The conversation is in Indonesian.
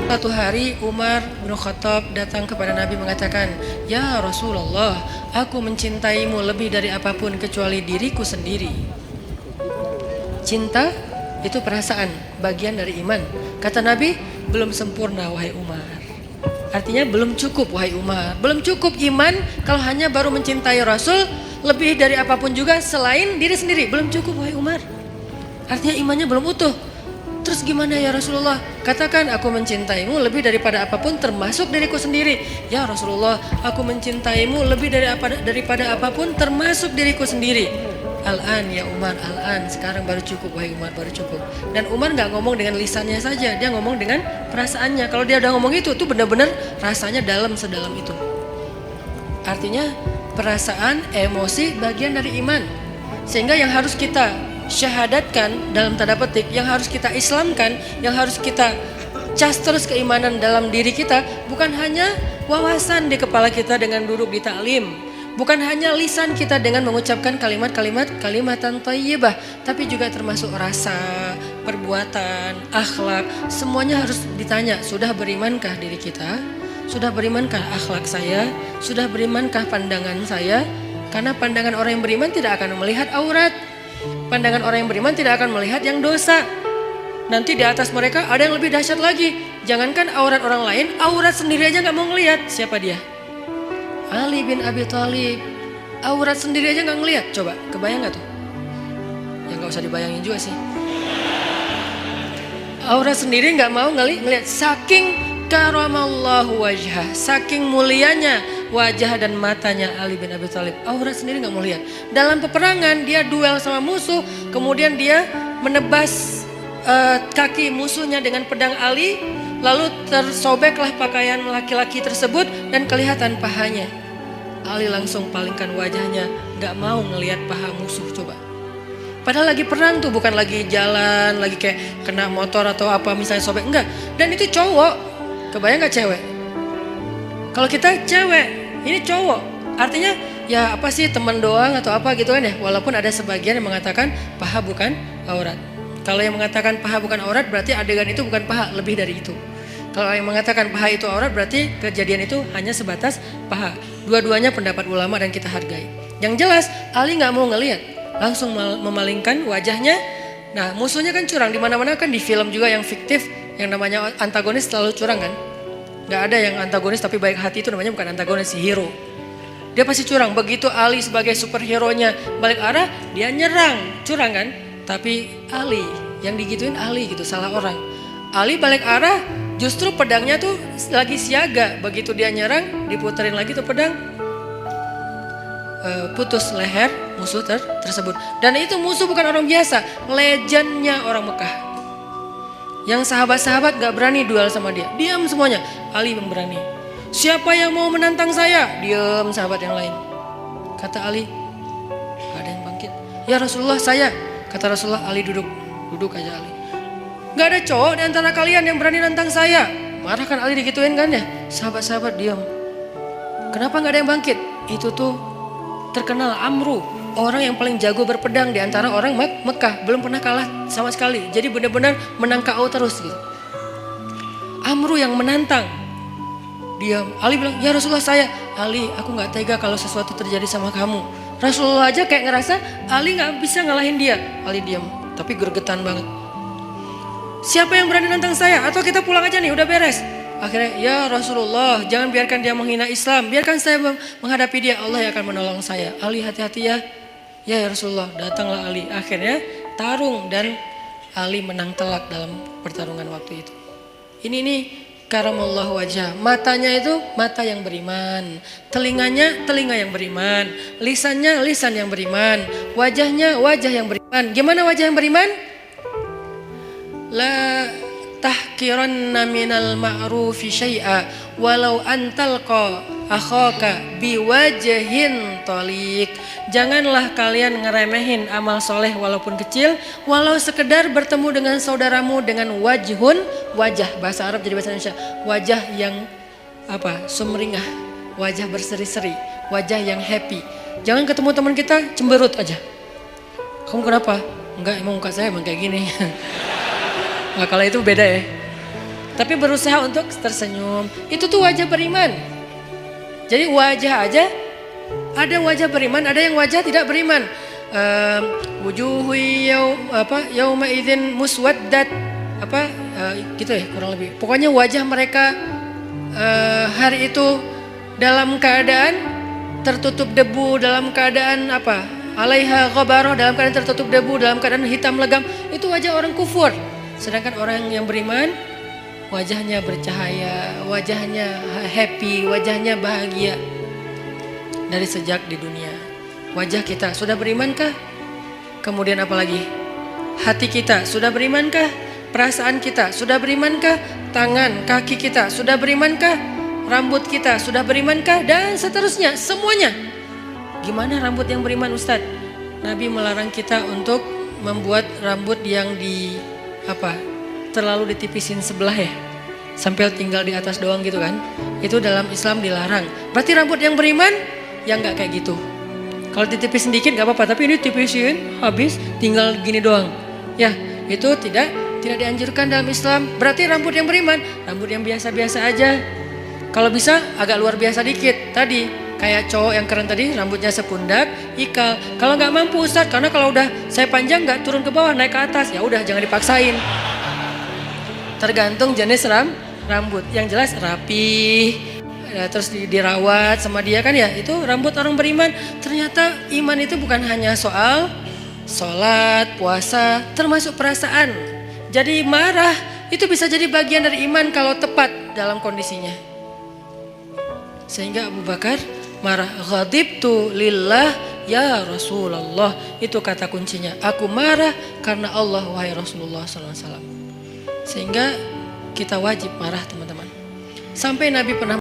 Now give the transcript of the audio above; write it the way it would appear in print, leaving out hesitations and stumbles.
Suatu hari Umar bin Khattab datang kepada Nabi mengatakan, "Ya Rasulullah, aku mencintaimu lebih dari apapun kecuali diriku sendiri." Cinta itu perasaan, bagian dari iman. Kata Nabi, belum sempurna wahai Umar. Artinya belum cukup wahai Umar. Belum cukup iman kalau hanya baru mencintai Rasul lebih dari apapun juga selain diri sendiri. Belum cukup wahai Umar. Artinya imannya belum utuh. Terus gimana ya Rasulullah? Katakan aku mencintaimu lebih daripada apapun termasuk diriku sendiri. Ya Rasulullah, aku mencintaimu lebih daripada apapun termasuk diriku sendiri. Al-an ya Umar, al-an. Sekarang baru cukup wahai Umar, baru cukup. Dan Umar gak ngomong dengan lisannya saja, dia ngomong dengan perasaannya. Kalau dia udah ngomong itu benar-benar rasanya dalam sedalam itu. Artinya perasaan, emosi bagian dari iman. Sehingga yang harus kita syahadatkan dalam tanda petik, yang harus kita islamkan, yang harus kita cas terus keimanan dalam diri kita, bukan hanya wawasan di kepala kita dengan duduk di taklim, bukan hanya lisan kita dengan mengucapkan kalimatan thayyibah, tapi juga termasuk rasa, perbuatan, akhlak, semuanya harus ditanya, sudah berimankah diri kita? Sudah berimankah akhlak saya? Sudah berimankah pandangan saya? Karena pandangan orang yang beriman tidak akan melihat aurat. Pandangan orang yang beriman tidak akan melihat yang dosa. Nanti di atas mereka ada yang lebih dahsyat lagi. Jangankan aurat orang lain, aurat sendiri aja gak mau ngelihat. Siapa dia? Ali bin Abi Thalib. Aurat sendiri aja gak ngelihat. Coba, kebayang gak tuh? Ya gak usah dibayangin juga sih. Aurat sendiri gak mau ngelihat. Saking karamallahu wajhah, saking mulianya wajah dan matanya Ali bin Abi Thalib, aurat sendiri gak mau lihat. Dalam peperangan dia duel sama musuh, kemudian dia menebas kaki musuhnya dengan pedang Ali, lalu tersobeklah pakaian laki-laki tersebut dan kelihatan pahanya. Ali langsung palingkan wajahnya, gak mau ngelihat paha musuh. Coba, padahal lagi perang tuh, bukan lagi jalan, lagi kayak kena motor atau apa misalnya sobek, enggak. Dan itu cowok. Kebayang gak cewek? Kalau kita cewek, ini cowok. Artinya ya apa sih, teman doang atau apa gitu kan ya. Walaupun ada sebagian yang mengatakan paha bukan aurat. Kalau yang mengatakan paha bukan aurat berarti adegan itu bukan paha, lebih dari itu. Kalau yang mengatakan paha itu aurat berarti kejadian itu hanya sebatas paha. Dua-duanya pendapat ulama dan kita hargai. Yang jelas Ali gak mau ngelihat, langsung memalingkan wajahnya. Nah musuhnya kan curang, dimana-mana kan di film juga yang fiktif, yang namanya antagonis selalu curang kan. Gak ada yang antagonis tapi baik hati, itu namanya bukan antagonis, si hero. Dia pasti curang. Begitu Ali sebagai superhero-nya balik arah, dia nyerang, curang kan. Tapi Ali, yang digituin Ali gitu, salah orang. Ali balik arah, justru pedangnya tuh lagi siaga. Begitu dia nyerang, diputerin lagi tuh pedang, putus leher musuh tersebut. Dan itu musuh bukan orang biasa, legendnya orang Mekah. Yang sahabat-sahabat gak berani duel sama dia, diam semuanya. Ali yang berani. Siapa yang mau menantang saya? Diam sahabat yang lain. Kata Ali, gak ada yang bangkit. Ya Rasulullah, saya. Kata Rasulullah, Ali duduk aja Ali. Gak ada cowok di antara kalian yang berani nantang saya. Marah kan Ali digituin kan ya. Sahabat-sahabat diam. Kenapa gak ada yang bangkit? Itu tuh terkenal Amru, orang yang paling jago berpedang di antara orang Mekah, belum pernah kalah sama sekali. Jadi benar-benar menang KO terus gitu. Amru yang menantang. Diam. Ali bilang, ya Rasulullah saya. Ali, aku gak tega kalau sesuatu terjadi sama kamu. Rasulullah aja kayak ngerasa Ali gak bisa ngalahin dia. Ali diam, tapi gregetan banget. Siapa yang berani nantang saya? Atau kita pulang aja nih, udah beres. Akhirnya, ya Rasulullah, jangan biarkan dia menghina Islam. Biarkan saya menghadapi dia, Allah yang akan menolong saya. Ali hati-hati ya. Ya Rasulullah, datanglah Ali. Akhirnya tarung dan Ali menang telak dalam pertarungan waktu itu. Ini nih karamallahu wajah. Matanya itu mata yang beriman. Telinganya telinga yang beriman. Lisannya lisan yang beriman. Wajahnya wajah yang beriman. Gimana wajah yang beriman? La tahkiranna minal ma'rufi syai'a walau antalqa akhaka biwajhin taliq. Janganlah kalian ngeremehin amal soleh walaupun kecil, walau sekedar bertemu dengan saudaramu dengan wajhun, wajah, bahasa Arab jadi bahasa Indonesia, wajah yang apa, sumringah, wajah berseri-seri, wajah yang happy. Jangan ketemu teman kita cemberut aja. Kamu kenapa? Enggak, emang muka saya emang kayak gini. Nah, kalau itu beda ya. tapi berusaha untuk tersenyum. Itu tuh wajah beriman. Jadi wajah aja, ada wajah beriman, ada yang wajah tidak beriman. Wujuhu yauma idzin muswaddat, gitu ya kurang lebih. Pokoknya wajah mereka hari itu dalam keadaan tertutup debu, dalam keadaan alaiha ghabarah, dalam keadaan tertutup debu, dalam keadaan hitam legam. Itu wajah orang kufur. Sedangkan orang yang beriman wajahnya bercahaya, wajahnya happy, wajahnya bahagia dari sejak di dunia. Wajah kita sudah berimankah? Kemudian apalagi? Hati kita sudah berimankah? Perasaan kita sudah berimankah? Tangan, kaki kita sudah berimankah? Rambut kita sudah berimankah? Dan seterusnya, semuanya. Gimana rambut yang beriman, Ustadz? Nabi melarang kita untuk membuat rambut yang terlalu ditipisin sebelah ya, sampai tinggal di atas doang gitu kan. Itu dalam Islam dilarang. Berarti rambut yang beriman yang nggak kayak gitu. Kalau ditipisin dikit nggak apa-apa, tapi ini tipisin habis tinggal gini doang. Ya, itu tidak dianjurkan dalam Islam. Berarti rambut yang beriman, rambut yang biasa-biasa aja. Kalau bisa agak luar biasa dikit. Tadi kayak cowok yang keren tadi, rambutnya sepundak, ikal. Kalau nggak mampu Ustadz, karena kalau udah saya panjang nggak turun ke bawah, naik ke atas, ya udah jangan dipaksain. Tergantung jenis rambut. Yang jelas rapi, terus dirawat sama dia kan ya, itu rambut orang beriman. Ternyata iman itu bukan hanya soal sholat, puasa, termasuk perasaan. Jadi marah itu bisa jadi bagian dari iman kalau tepat dalam kondisinya. Sehingga Abu Bakar marah, ghadibtu lillah ya Rasulullah. Itu kata kuncinya, aku marah karena Allah wahai Rasulullah SAW. Sehingga kita wajib marah teman-teman. Sampai Nabi pernah